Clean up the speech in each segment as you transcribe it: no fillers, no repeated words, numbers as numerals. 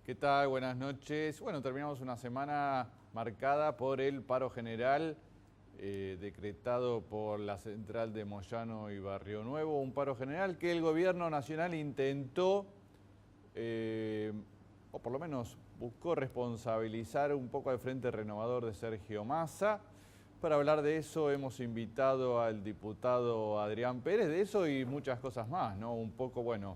¿Qué tal? Buenas noches. Bueno, terminamos una semana marcada por el paro general decretado por la central de Moyano y Barrio Nuevo. Un paro general que el gobierno nacional intentó, o por lo menos buscó responsabilizar un poco al Frente Renovador de Sergio Massa. Para hablar de eso hemos invitado al diputado Adrián Pérez, de eso y muchas cosas más, ¿no? Un poco, bueno,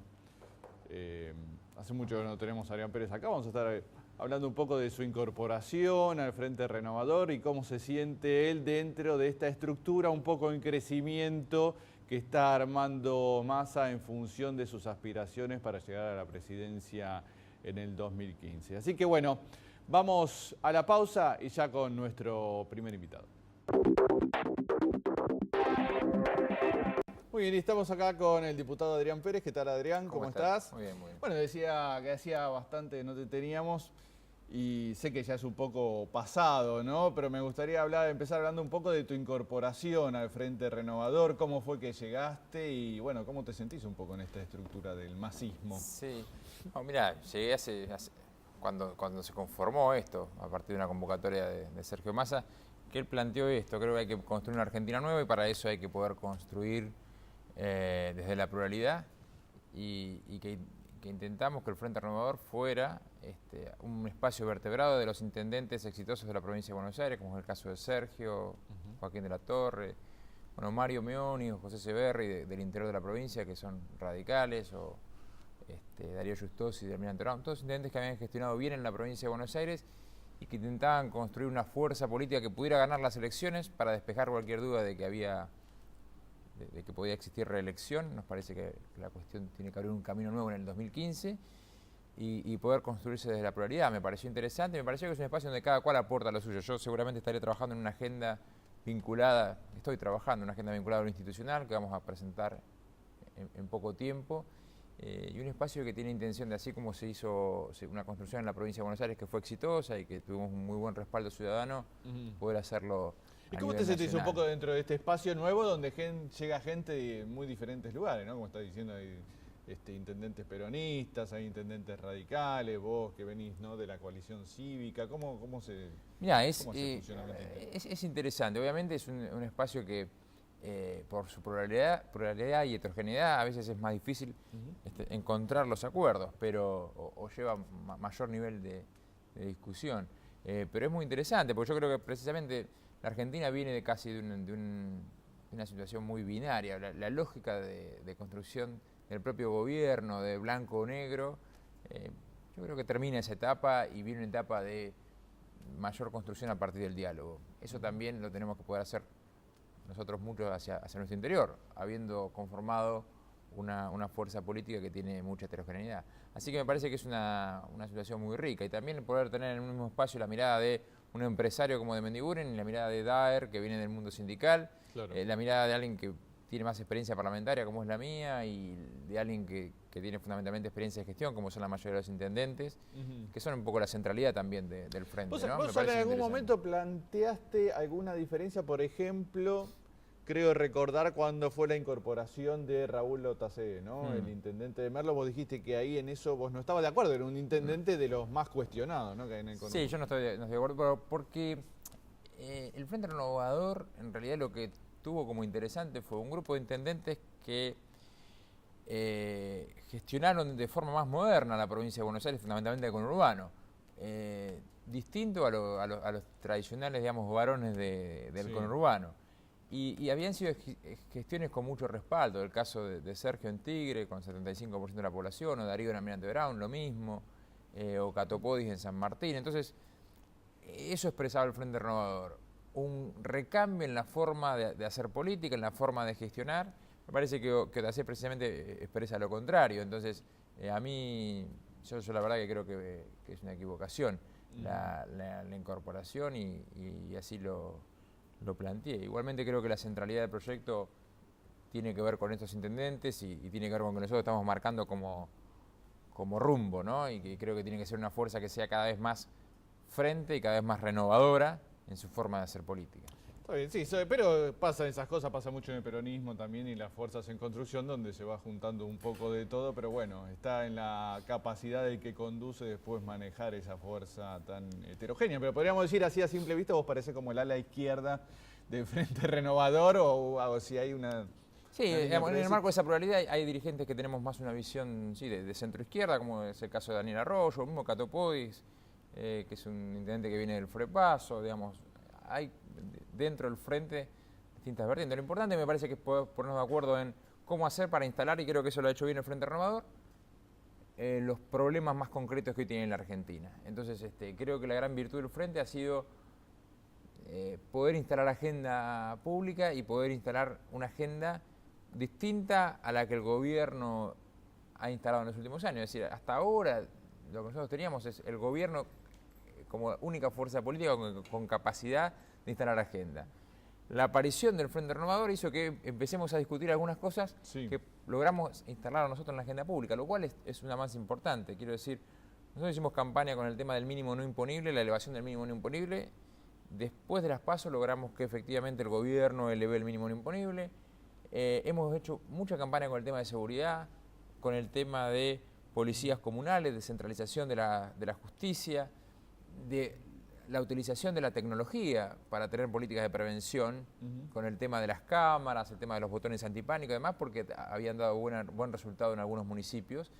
hace mucho que no tenemos a Adrián Pérez acá, vamos a estar hablando un poco de su incorporación al Frente Renovador y cómo se siente él dentro de esta estructura un poco en crecimiento que está armando Massa en función de sus aspiraciones para llegar a la presidencia en el 2015. Así que bueno, vamos a la pausa y ya con nuestro primer invitado. Muy bien, y estamos acá con el diputado Adrián Pérez. ¿Qué tal, Adrián? ¿Cómo estás? Muy bien, muy bien. Bueno, decía que hacía bastante que no te teníamos y sé que ya es un poco pasado, ¿no? Pero me gustaría empezar hablando un poco de tu incorporación al Frente Renovador, cómo fue que llegaste y, bueno, cómo te sentís un poco en esta estructura del masismo. Sí, no, mirá, llegué cuando se conformó esto, a partir de una convocatoria de Sergio Massa, que él planteó esto: creo que hay que construir una Argentina nueva y para eso hay que poder construir desde la pluralidad y que intentamos que el Frente Renovador fuera un espacio vertebrado de los intendentes exitosos de la provincia de Buenos Aires, como es el caso de Sergio, Joaquín de la Torre, bueno, Mario Meoni o José Severri del interior de la provincia, que son radicales, o Darío Justosi de Almirante Brown, todos intendentes que habían gestionado bien en la provincia de Buenos Aires y que intentaban construir una fuerza política que pudiera ganar las elecciones para despejar cualquier duda de que podía existir reelección. Nos parece que la cuestión tiene que abrir un camino nuevo en el 2015 y poder construirse desde la pluralidad. Me pareció interesante, me pareció que es un espacio donde cada cual aporta lo suyo. Yo seguramente estaré trabajando en una agenda vinculada, estoy trabajando en una agenda vinculada a lo institucional que vamos a presentar en poco tiempo, y un espacio que tiene intención de, así como se hizo una construcción en la provincia de Buenos Aires que fue exitosa y que tuvimos un muy buen respaldo ciudadano, poder hacerlo. ¿Y cómo te sentís un poco dentro de este espacio nuevo donde llega gente de muy diferentes lugares, ¿no? Como estás diciendo, hay intendentes peronistas, hay intendentes radicales, vos que venís, ¿no?, de la coalición cívica. ¿Cómo se funciona? Es interesante, obviamente es un espacio que por su pluralidad y heterogeneidad a veces es más difícil encontrar los acuerdos, pero o lleva mayor nivel de discusión. Pero es muy interesante, porque yo creo que precisamente la Argentina viene de casi de una situación muy binaria. La lógica de construcción del propio gobierno, de blanco o negro, yo creo que termina esa etapa y viene una etapa de mayor construcción a partir del diálogo. Eso también lo tenemos que poder hacer nosotros muchos hacia nuestro interior, habiendo conformado una fuerza política que tiene mucha heterogeneidad. Así que me parece que es una situación muy rica, y también poder tener en el mismo espacio la mirada de un empresario como de Mendiguren y la mirada de Daer, que viene del mundo sindical, claro, la mirada de alguien que tiene más experiencia parlamentaria, como es la mía, y de alguien que tiene fundamentalmente experiencia de gestión, como son la mayoría de los intendentes, que son un poco la centralidad también del Frente, ¿no? ¿Vos en algún momento planteaste alguna diferencia, por ejemplo, creo recordar cuando fue la incorporación de Raúl Lotacé, ¿no? El intendente de Merlo? Vos dijiste que ahí en eso vos no estabas de acuerdo, era un intendente de los más cuestionados, ¿no?, que hay en el conurbano. Sí, yo no estoy de acuerdo, pero porque el Frente Renovador, en realidad, lo que tuvo como interesante fue un grupo de intendentes que gestionaron de forma más moderna la provincia de Buenos Aires, fundamentalmente el conurbano, distinto a los tradicionales, digamos, varones del conurbano. Y habían sido gestiones con mucho respaldo. El caso de Sergio en Tigre, con 75% de la población, o Darío en Almirante Brown, lo mismo, o Catopodis en San Martín. Entonces, eso expresaba el Frente Renovador: un recambio en la forma de hacer política, en la forma de gestionar. Me parece que Otacé precisamente expresa lo contrario. Entonces, a mí, yo la verdad que creo que es una equivocación la incorporación, y así lo planteé. Igualmente creo que la centralidad del proyecto tiene que ver con estos intendentes y tiene que ver con que nosotros estamos marcando como rumbo, ¿no? Y que creo que tiene que ser una fuerza que sea cada vez más frente y cada vez más renovadora en su forma de hacer política. Está bien, sí, pero pasan esas cosas, pasa mucho en el peronismo también y las fuerzas en construcción donde se va juntando un poco de todo, pero bueno, está en la capacidad del que conduce después manejar esa fuerza tan heterogénea. Pero podríamos decir así a simple vista, vos parece como el ala izquierda del Frente Renovador o si hay una... Sí, en el marco de esa pluralidad hay dirigentes que tenemos más una visión sí, de centro-izquierda, como es el caso de Daniel Arroyo, el mismo Cato Podis, que es un intendente que viene del Frepaso, digamos. Hay dentro del frente distintas vertientes. Lo importante me parece que es poder ponernos de acuerdo en cómo hacer para instalar, y creo que eso lo ha hecho bien el Frente Renovador, los problemas más concretos que hoy tiene la Argentina. Entonces, creo que la gran virtud del Frente ha sido poder instalar agenda pública y poder instalar una agenda distinta a la que el gobierno ha instalado en los últimos años. Es decir, hasta ahora lo que nosotros teníamos es el gobierno como única fuerza política con capacidad de instalar agenda. La aparición del Frente Renovador hizo que empecemos a discutir algunas cosas que logramos instalar nosotros en la agenda pública, lo cual es una más importante. Quiero decir, nosotros hicimos campaña con el tema del mínimo no imponible, la elevación del mínimo no imponible. Después de las PASO logramos que efectivamente el gobierno eleve el mínimo no imponible. Hemos hecho mucha campaña con el tema de seguridad, con el tema de policías comunales, descentralización de la justicia, de la utilización de la tecnología para tener políticas de prevención, con el tema de las cámaras, el tema de los botones antipánico y demás, porque habían dado buen resultado en algunos municipios.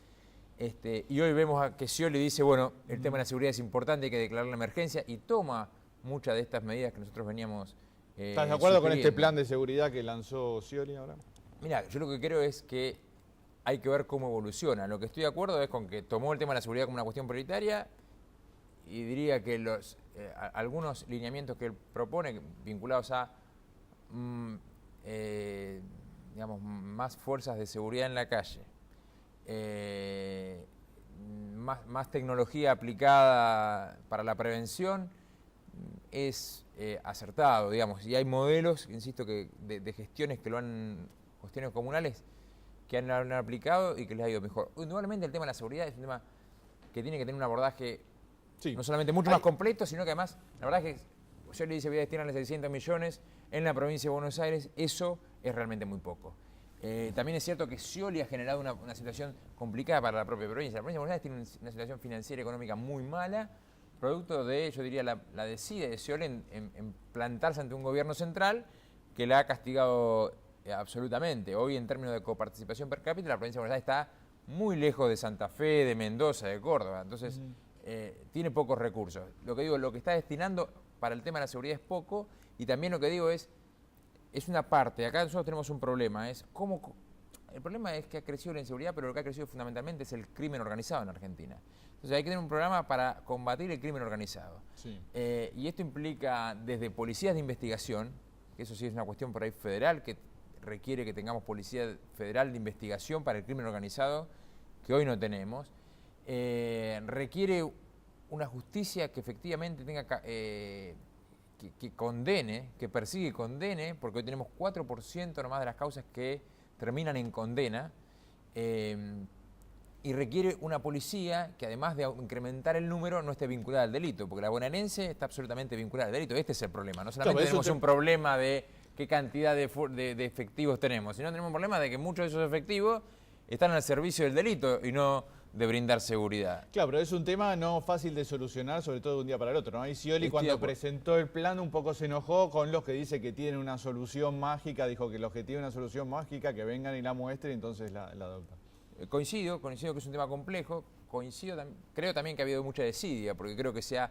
Y hoy vemos que Scioli dice, bueno, el tema de la seguridad es importante, hay que declarar la emergencia, y toma muchas de estas medidas que nosotros veníamos ¿Estás de acuerdo con este plan de seguridad que lanzó Scioli ahora? Mira, yo lo que creo es que hay que ver cómo evoluciona. Lo que estoy de acuerdo es con que tomó el tema de la seguridad como una cuestión prioritaria, y diría que algunos lineamientos que él propone vinculados a digamos, más fuerzas de seguridad en la calle, más tecnología aplicada para la prevención, es acertado, digamos, y hay modelos, insisto, de gestiones que cuestiones comunales que han aplicado y que les ha ido mejor. Indudablemente el tema de la seguridad es un tema que tiene que tener un abordaje no solamente mucho más completo, sino que además, la verdad es que yo le dice voy a destinarle 600 millones en la provincia de Buenos Aires, eso es realmente muy poco. También es cierto que Scioli ha generado una situación complicada para la propia provincia. La provincia de Buenos Aires tiene una situación financiera y económica muy mala, producto de, yo diría, la desidia de Scioli en plantarse ante un gobierno central que la ha castigado absolutamente. Hoy, en términos de coparticipación per cápita, la provincia de Buenos Aires está muy lejos de Santa Fe, de Mendoza, de Córdoba. Entonces, tiene pocos recursos. Lo que digo, lo que está destinando para el tema de la seguridad es poco, y también lo que digo es una parte. Acá nosotros tenemos un problema, el problema es que ha crecido la inseguridad, pero lo que ha crecido fundamentalmente es el crimen organizado en Argentina. Entonces hay que tener un programa para combatir el crimen organizado. Sí. Y esto implica desde policías de investigación, que eso sí es una cuestión por ahí federal, que requiere que tengamos policía federal de investigación para el crimen organizado, que hoy no tenemos. Requiere una justicia que efectivamente tenga que condene, que persigue y condene, porque hoy tenemos 4% nomás de las causas que terminan en condena, y requiere una policía que, además de incrementar el número, no esté vinculada al delito, porque la bonaerense está absolutamente vinculada al delito. Este es el problema. No solamente tenemos un problema de qué cantidad de efectivos tenemos, sino tenemos un problema de que muchos de esos efectivos están al servicio del delito y no de brindar seguridad. Claro, pero es un tema no fácil de solucionar, sobre todo de un día para el otro, ¿no? Y Scioli, cuando presentó el plan, un poco se enojó con los que dice que tienen una solución mágica, dijo que los que tienen una solución mágica, que vengan y la muestren, y entonces la adoptan. Coincido que es un tema complejo, creo también que ha habido mucha desidia, porque creo que se ha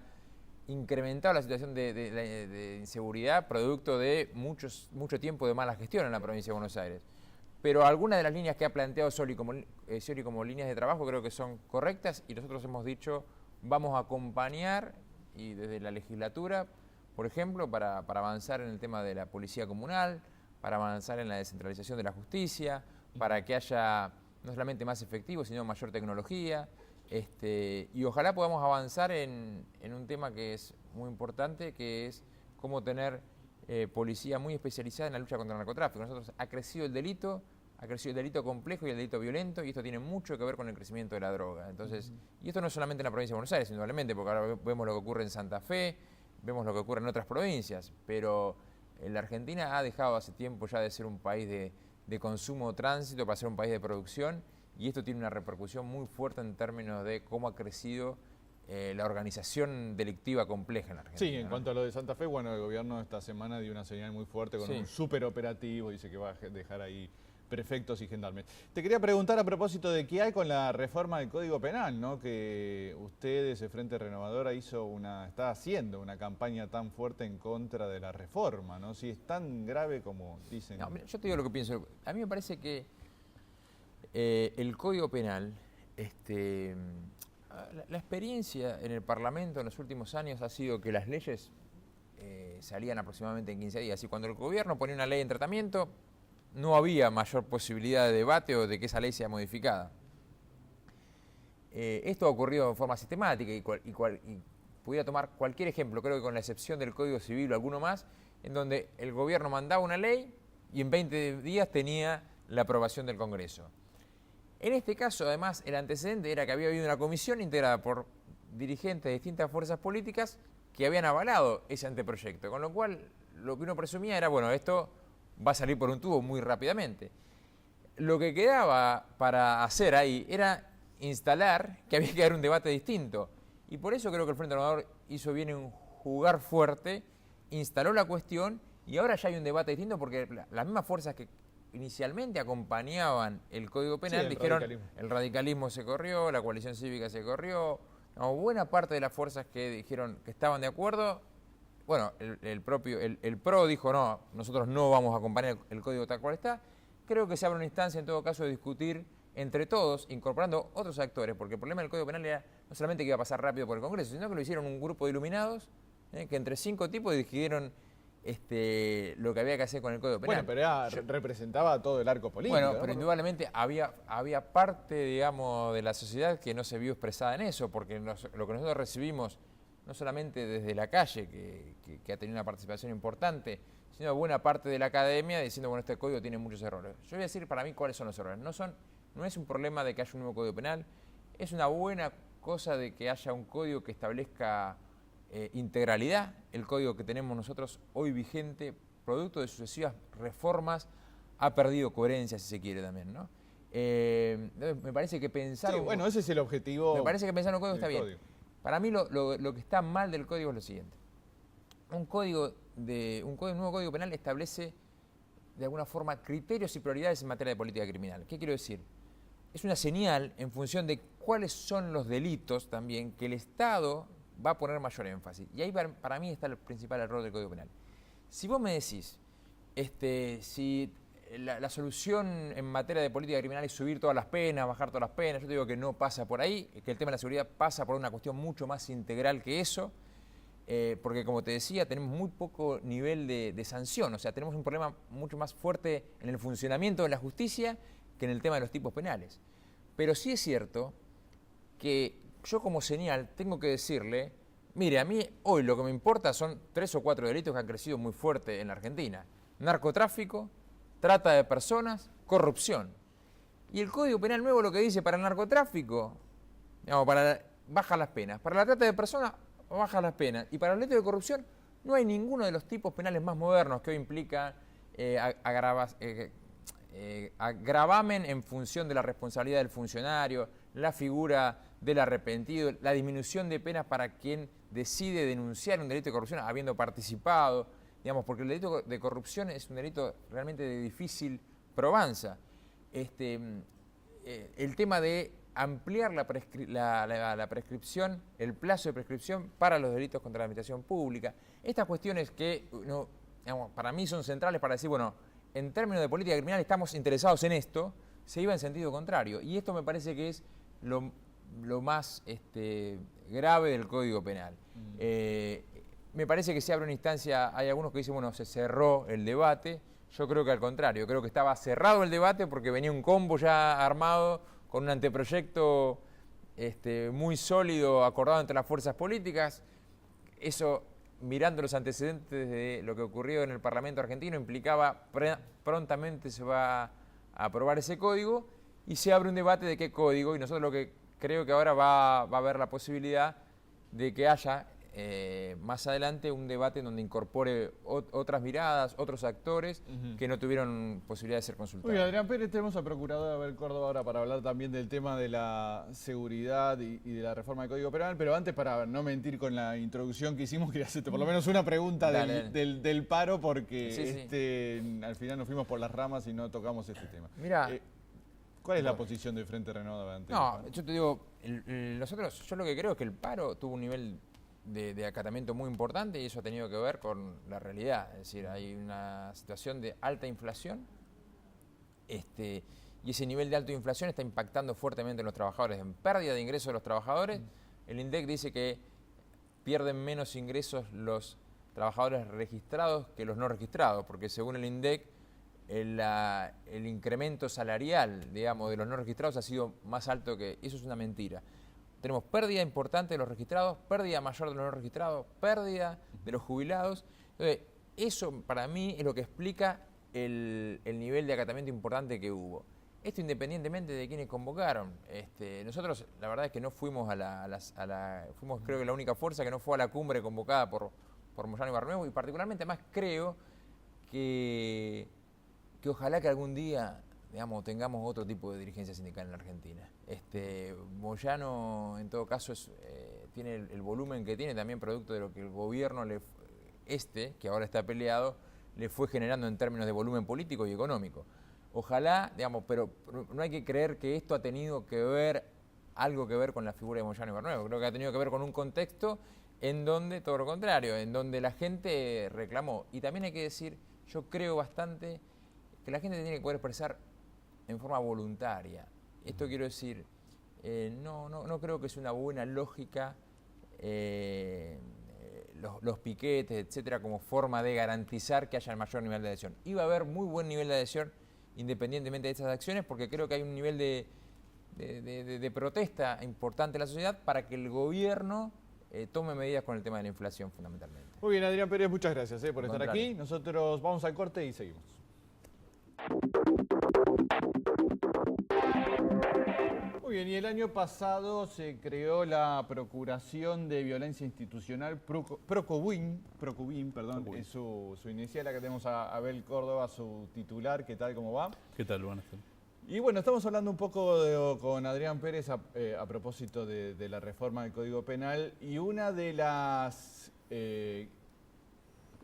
incrementado la situación de inseguridad producto de mucho tiempo de mala gestión en la provincia de Buenos Aires. Pero algunas de las líneas que ha planteado Scioli como líneas de trabajo creo que son correctas, y nosotros hemos dicho vamos a acompañar, y desde la legislatura, por ejemplo, para avanzar en el tema de la policía comunal, para avanzar en la descentralización de la justicia, para que haya no solamente más efectivos, sino mayor tecnología, y ojalá podamos avanzar en un tema que es muy importante, que es cómo tener policía muy especializada en la lucha contra el narcotráfico. Nosotros ha crecido el delito complejo y el delito violento, y esto tiene mucho que ver con el crecimiento de la droga. Entonces, y esto no es solamente en la provincia de Buenos Aires, indudablemente, porque ahora vemos lo que ocurre en Santa Fe, vemos lo que ocurre en otras provincias, pero La Argentina ha dejado hace tiempo ya de ser un país de consumo o tránsito para ser un país de producción, y esto tiene una repercusión muy fuerte en términos de cómo ha crecido la organización delictiva compleja en la Argentina. Sí, en cuanto a lo de Santa Fe, bueno, el gobierno esta semana dio una señal muy fuerte con un superoperativo, dice que va a dejar ahí prefectos y gendarmes. Te quería preguntar a propósito de qué hay con la reforma del Código Penal, ¿no? Que ustedes, el Frente Renovadora, está haciendo una campaña tan fuerte en contra de la reforma, ¿no? Si es tan grave como dicen. No, mira, yo te digo lo que pienso. A mí me parece que el Código Penal, la experiencia en el Parlamento en los últimos años ha sido que las leyes salían aproximadamente en 15 días, y cuando el gobierno ponía una ley en tratamiento, no había mayor posibilidad de debate o de que esa ley sea modificada. Esto ha ocurrido de forma sistemática y pudiera tomar cualquier ejemplo, creo que con la excepción del Código Civil o alguno más, en donde el gobierno mandaba una ley y en 20 días tenía la aprobación del Congreso. En este caso, además, el antecedente era que había habido una comisión integrada por dirigentes de distintas fuerzas políticas que habían avalado ese anteproyecto, con lo cual lo que uno presumía era, bueno, esto va a salir por un tubo muy rápidamente. Lo que quedaba para hacer ahí era instalar que había que dar un debate distinto. Y por eso creo que el Frente Renovador hizo bien en jugar fuerte, instaló la cuestión y ahora ya hay un debate distinto porque las mismas fuerzas que inicialmente acompañaban el Código Penal dijeron el radicalismo se corrió, la coalición cívica se corrió, no, buena parte de las fuerzas que dijeron que estaban de acuerdo. Bueno, el PRO dijo, no, nosotros no vamos a acompañar el código tal cual está. Creo que se abre una instancia, en todo caso, de discutir entre todos, incorporando otros actores, porque el problema del Código Penal era no solamente que iba a pasar rápido por el Congreso, sino que lo hicieron un grupo de iluminados, que entre 5 tipos decidieron lo que había que hacer con el Código Penal. Bueno, pero representaba a todo el arco político. Bueno, pero indudablemente había parte, digamos, de la sociedad que no se vio expresada en eso, porque lo que nosotros recibimos no solamente desde la calle, que ha tenido una participación importante, sino buena parte de la academia diciendo, bueno, este código tiene muchos errores. Yo voy a decir para mí cuáles son los errores. No es un problema de que haya un nuevo código penal, es una buena cosa de que haya un código que establezca integralidad. El código que tenemos nosotros hoy vigente, producto de sucesivas reformas, ha perdido coherencia, si se quiere también, ¿no? Me parece que pensar... Sí, bueno, ese es el objetivo. Me parece que pensar en un código está bien. Para mí lo que está mal del código es lo siguiente. Un nuevo código penal establece de alguna forma criterios y prioridades en materia de política criminal. ¿Qué quiero decir? Es una señal en función de cuáles son los delitos también que el Estado va a poner mayor énfasis. Y ahí para mí está el principal error del Código Penal. Si vos me decís, si la solución en materia de política criminal es subir todas las penas, bajar todas las penas, yo te digo que no pasa por ahí, que el tema de la seguridad pasa por una cuestión mucho más integral que eso, porque como te decía, tenemos muy poco nivel de sanción, o sea, tenemos un problema mucho más fuerte en el funcionamiento de la justicia que en el tema de los tipos penales. Pero sí es cierto que yo como señal tengo que decirle, mire, a mí hoy lo que me importa son 3 o 4 delitos que han crecido muy fuerte en la Argentina: narcotráfico, trata de personas, corrupción. Y el Código Penal nuevo lo que dice para el narcotráfico, digamos, baja las penas. Para la trata de personas, baja las penas. Y para el delito de corrupción, no hay ninguno de los tipos penales más modernos que hoy implica gravamen en función de la responsabilidad del funcionario, la figura del arrepentido, la disminución de penas para quien decide denunciar un delito de corrupción habiendo participado. Digamos, porque el delito de corrupción es un delito realmente de difícil probanza. El tema de ampliar la prescripción, el plazo de prescripción para los delitos contra la administración pública. Estas cuestiones que digamos, para mí son centrales para decir, bueno, en términos de política criminal estamos interesados en esto, se iba en sentido contrario. Y esto me parece que es lo más grave del Código Penal. Me parece que se abre una instancia, hay algunos que dicen, bueno, se cerró el debate. Yo creo que al contrario, creo que estaba cerrado el debate porque venía un combo ya armado con un anteproyecto muy sólido, acordado entre las fuerzas políticas. Eso, mirando los antecedentes de lo que ocurrió en el Parlamento argentino, implicaba prontamente se va a aprobar ese código y se abre un debate de qué código, y nosotros lo que creo que ahora va a haber la posibilidad de que haya más adelante un debate en donde incorpore otras miradas, otros actores que no tuvieron posibilidad de ser consultados. Oye, Adrián Pérez, tenemos al procurador de Abel Córdoba ahora para hablar también del tema de la seguridad y de la reforma del Código Penal, pero antes, para no mentir con la introducción que hicimos, quería hacerte por lo menos una pregunta del paro, porque al final nos fuimos por las ramas y no tocamos este tema. Mira, ¿cuál es la posición del Frente Renovado ante No, yo te digo, yo lo que creo es que el paro tuvo un nivel de acatamiento muy importante y eso ha tenido que ver con la realidad. Es decir, hay una situación de alta inflación y ese nivel de alta inflación está impactando fuertemente en los trabajadores, en pérdida de ingresos de los trabajadores. El INDEC dice que pierden menos ingresos los trabajadores registrados que los no registrados, porque según el INDEC, el incremento salarial, digamos, de los no registrados ha sido más alto que... Eso es una mentira. Tenemos pérdida importante de los registrados, pérdida mayor de los no registrados, pérdida de los jubilados. Entonces, eso para mí es lo que explica el nivel de acatamiento importante que hubo. Esto independientemente de quienes convocaron. Nosotros, la verdad es que no fuimos fuimos creo que la única fuerza que no fue a la cumbre convocada por Moyano y Barnuevo, y particularmente más creo que ojalá que algún día, digamos, tengamos otro tipo de dirigencia sindical en la Argentina. Moyano, en todo caso, tiene el volumen que tiene, también producto de lo que el gobierno, que ahora está peleado, le fue generando en términos de volumen político y económico. Ojalá, digamos, pero no hay que creer que esto ha tenido algo que ver con la figura de Moyano y Barnuevo. Creo que ha tenido que ver con un contexto en donde, todo lo contrario, en donde la gente reclamó. Y también hay que decir, yo creo bastante que la gente tiene que poder expresar en forma voluntaria. Esto quiero decir, no creo que sea una buena lógica los piquetes, etcétera, como forma de garantizar que haya el mayor nivel de adhesión. Iba a haber muy buen nivel de adhesión independientemente de estas acciones, porque creo que hay un nivel de protesta importante en la sociedad para que el gobierno tome medidas con el tema de la inflación fundamentalmente. Muy bien, Adrián Pérez, muchas gracias por estar aquí. Nosotros vamos al corte y seguimos. Muy bien, y el año pasado se creó la Procuración de Violencia Institucional, Procubin, es su inicial. Acá tenemos a Abel Córdoba, su titular. ¿Qué tal, cómo va? ¿Qué tal, buenas tardes? Y bueno, estamos hablando un poco con Adrián Pérez a propósito de la reforma del Código Penal, y una de las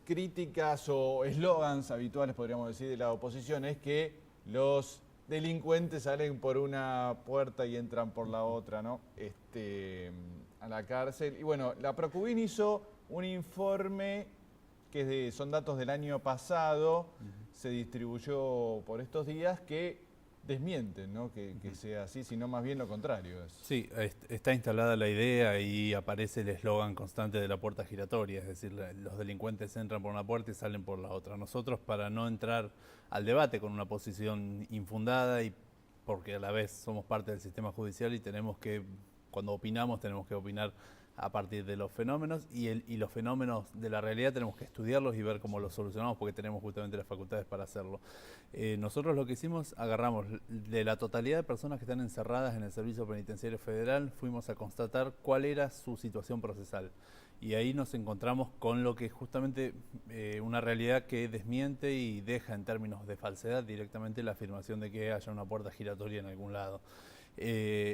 críticas o eslogans habituales, podríamos decir, de la oposición es que los delincuentes salen por una puerta y entran por la otra, ¿no? A la cárcel. Y bueno, la Procubin hizo un informe que son datos del año pasado, se distribuyó por estos días, que desmienten, ¿no? Que sea así, sino más bien lo contrario. Sí, está instalada la idea y aparece el eslogan constante de la puerta giratoria, es decir, los delincuentes entran por una puerta y salen por la otra. Nosotros, para no entrar al debate con una posición infundada, y porque a la vez somos parte del sistema judicial y cuando opinamos tenemos que opinar a partir de los fenómenos, y los fenómenos de la realidad tenemos que estudiarlos y ver cómo los solucionamos, porque tenemos justamente las facultades para hacerlo. Nosotros lo que hicimos, agarramos de la totalidad de personas que están encerradas en el Servicio Penitenciario Federal, fuimos a constatar cuál era su situación procesal. Y ahí nos encontramos con lo que es justamente una realidad que desmiente y deja en términos de falsedad directamente la afirmación de que haya una puerta giratoria en algún lado.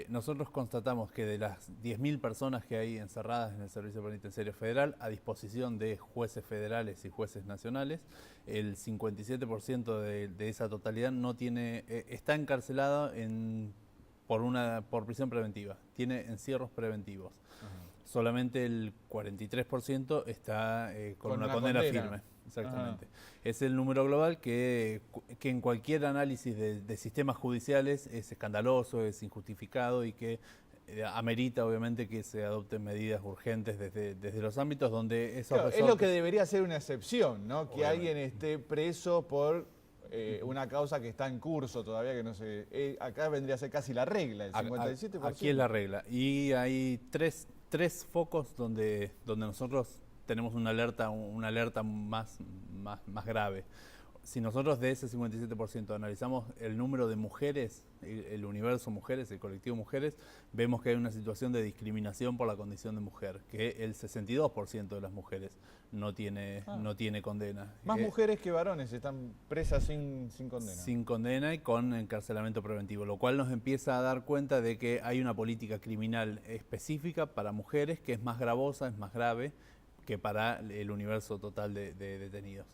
Nosotros constatamos que de las 10.000 personas que hay encerradas en el Servicio Penitenciario Federal, a disposición de jueces federales y jueces nacionales, el 57% de esa totalidad está encarcelado por prisión preventiva, tiene encierros preventivos. Solamente el 43% está con una condena firme. Exactamente. Es el número global que en cualquier análisis de sistemas judiciales es escandaloso, es injustificado, y que amerita obviamente que se adopten medidas urgentes desde los ámbitos donde esos resortes... Es lo que debería ser una excepción, ¿no? Que alguien esté preso por una causa que está en curso todavía, que no sé... acá vendría a ser casi la regla, el 57%. Aquí es la regla. Y hay tres focos donde nosotros tenemos una alerta más grave. si nosotros de ese 57% analizamos el número de mujeres, el universo mujeres, el colectivo mujeres, vemos que hay una situación de discriminación por la condición de mujer, que el 62% de las mujeres no tiene condena. Más mujeres que varones están presas sin condena. Sin condena y con encarcelamiento preventivo, lo cual nos empieza a dar cuenta de que hay una política criminal específica para mujeres que es más gravosa, es más grave que para el universo total de detenidos.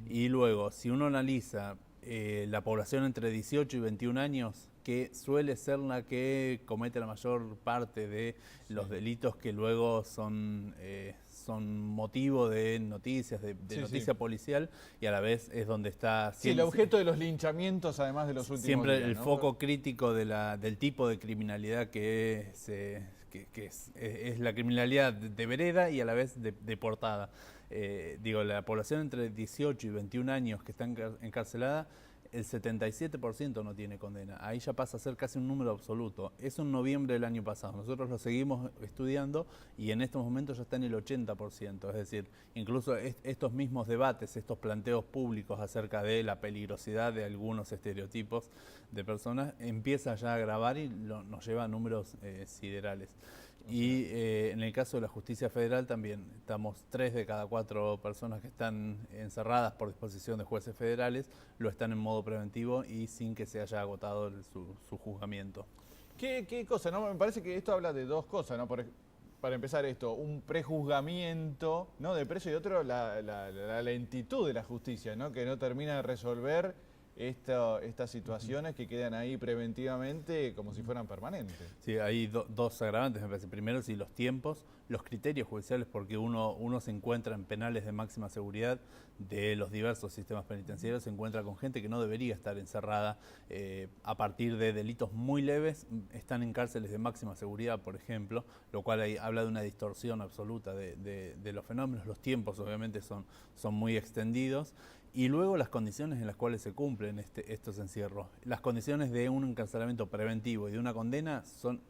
Y luego, si uno analiza la población entre 18 y 21 años, que suele ser la que comete la mayor parte de los delitos que luego son motivo de noticias, de noticia policial, y a la vez es donde está... Sí, el objeto de los linchamientos, además de los últimos siempre días, el ¿no? foco crítico del tipo de criminalidad que es la criminalidad de vereda y a la vez de portada. La población entre 18 y 21 años que está encarcelada, el 77% no tiene condena. Ahí ya pasa a ser casi un número absoluto. Eso en noviembre del año pasado. Nosotros lo seguimos estudiando y en estos momentos ya está en el 80%. Es decir, incluso estos mismos debates, estos planteos públicos acerca de la peligrosidad de algunos estereotipos de personas, empieza ya a agravar y nos lleva a números siderales. Y en el caso de la justicia federal también estamos 3 de cada 4 personas que están encerradas por disposición de jueces federales lo están en modo preventivo y sin que se haya agotado su juzgamiento. ¿Qué cosa? ¿No? Me parece que esto habla de dos cosas, ¿no? Para empezar esto, un prejuzgamiento, ¿no?, de preso, y otro la lentitud de la justicia, ¿no?, que no termina de resolver estas situaciones que quedan ahí preventivamente como si fueran permanentes. Sí, hay dos agravantes, me parece. Primero, sí, los tiempos, los criterios judiciales, porque uno se encuentra en penales de máxima seguridad de los diversos sistemas penitenciarios, se encuentra con gente que no debería estar encerrada a partir de delitos muy leves, están en cárceles de máxima seguridad, por ejemplo, lo cual ahí habla de una distorsión absoluta de los fenómenos. Los tiempos obviamente son muy extendidos. Y luego las condiciones en las cuales se cumplen estos encierros. Las condiciones de un encarcelamiento preventivo y de una condena son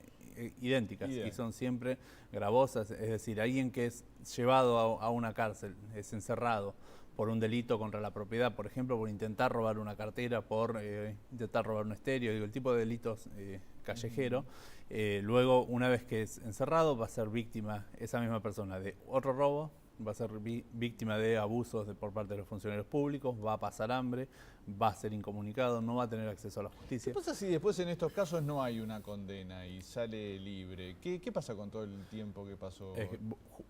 idénticas y son siempre gravosas. Es decir, alguien que es llevado a una cárcel, es encerrado por un delito contra la propiedad, por ejemplo, por intentar robar una cartera, por intentar robar un estéreo, el tipo de delitos callejero. Luego, una vez que es encerrado, va a ser víctima esa misma persona de otro robo, va a ser víctima de abusos por parte de los funcionarios públicos, va a pasar hambre, va a ser incomunicado, no va a tener acceso a la justicia. ¿Qué pasa si después en estos casos no hay una condena y sale libre? ¿Qué pasa con todo el tiempo que pasó?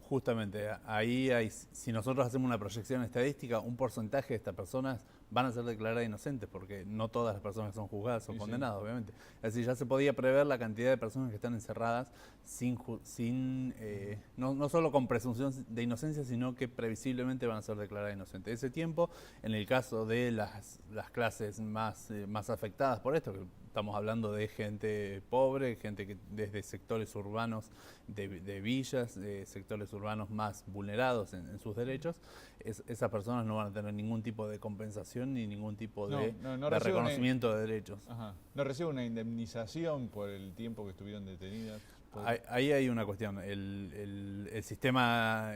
Justamente, ahí si nosotros hacemos una proyección estadística, un porcentaje de estas personas van a ser declaradas inocentes, porque no todas las personas que son juzgadas son condenadas, obviamente. Es decir, ya se podía prever la cantidad de personas que están encerradas no solo con presunción de inocencia, sino que previsiblemente van a ser declaradas inocentes. Ese tiempo, en el caso de las clases más afectadas por esto, que estamos hablando de gente pobre, gente que desde sectores urbanos de villas, sectores urbanos más vulnerados en sus derechos, esas personas no van a tener ningún tipo de compensación ni ningún tipo de reconocimiento de derechos. Ajá. ¿No recibe una indemnización por el tiempo que estuvieron detenidas? Ahí hay una cuestión. El sistema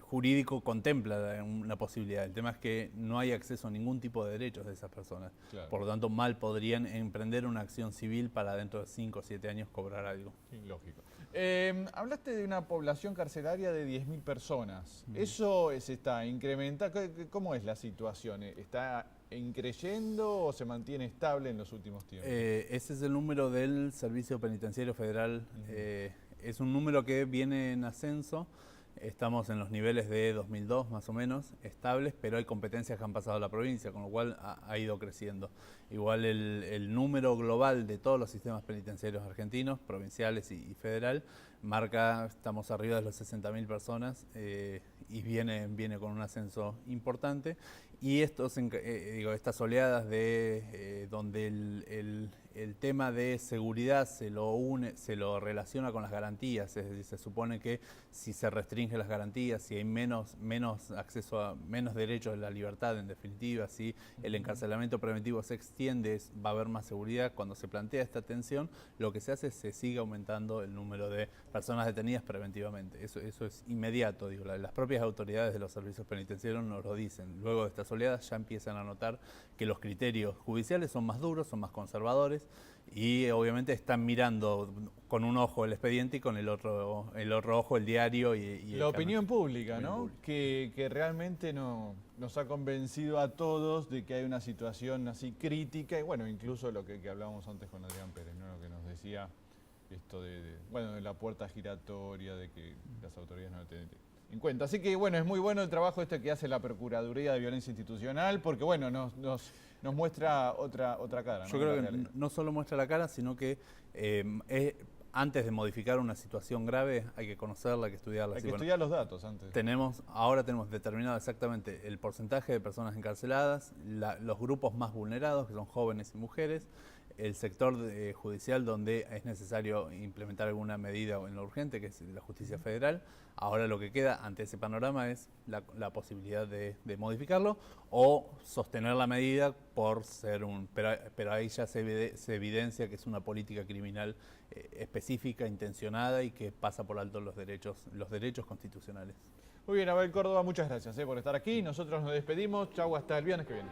jurídico contempla una posibilidad. El tema es que no hay acceso a ningún tipo de derechos de esas personas. Claro. Por lo tanto, mal podrían emprender una acción civil para dentro de 5 o 7 años cobrar algo. Lógico. Hablaste de una población carcelaria de 10.000 personas. ¿Eso se está incrementando? ¿Cómo es la situación? ¿Está increyendo o se mantiene estable en los últimos tiempos? Ese es el número del Servicio Penitenciario Federal. Es un número que viene en ascenso. Estamos en los niveles de 2002 más o menos, estables, pero hay competencias que han pasado a la provincia, con lo cual ha ido creciendo. Igual el número global de todos los sistemas penitenciarios argentinos, provinciales y federal, estamos arriba de los 60.000 personas y viene con un ascenso importante. Y estas oleadas donde el tema de seguridad se lo relaciona con las garantías, es decir, se supone que si se restringen las garantías, si hay menos acceso a menos derechos de la libertad, en definitiva, si el encarcelamiento preventivo se extiende, va a haber más seguridad. Cuando se plantea esta tensión, lo que se hace es se sigue aumentando el número de personas detenidas preventivamente. Eso es inmediato, digo, las propias autoridades de los servicios penitenciarios nos lo dicen. Luego de estas oleadas ya empiezan a notar que los criterios judiciales son más duros, son más conservadores y obviamente están mirando con un ojo el expediente y con el otro ojo el diario y la opinión pública, ¿no? Que realmente nos ha convencido a todos de que hay una situación así crítica y bueno, incluso lo que hablábamos antes con Adrián Pérez, ¿no? Lo que nos decía esto de la puerta giratoria, de que las autoridades no lo tienen en cuenta. Así que bueno, es muy bueno el trabajo que hace la Procuraduría de Violencia Institucional, porque bueno, nos muestra otra cara, ¿no? Yo creo que no solo muestra la cara, sino que antes de modificar una situación grave hay que conocerla, hay que estudiarla. Hay que estudiar los datos antes. Ahora tenemos determinado exactamente el porcentaje de personas encarceladas, los grupos más vulnerados, que son jóvenes y mujeres, el sector judicial donde es necesario implementar alguna medida en lo urgente, que es la justicia federal. Ahora lo que queda ante ese panorama es la posibilidad de modificarlo o sostener la medida por ser pero ahí ya se evidencia que es una política criminal específica, intencionada y que pasa por alto los derechos constitucionales. Muy bien, Abel Córdoba, muchas gracias por estar aquí. Nosotros nos despedimos. Chau, hasta el viernes que viene.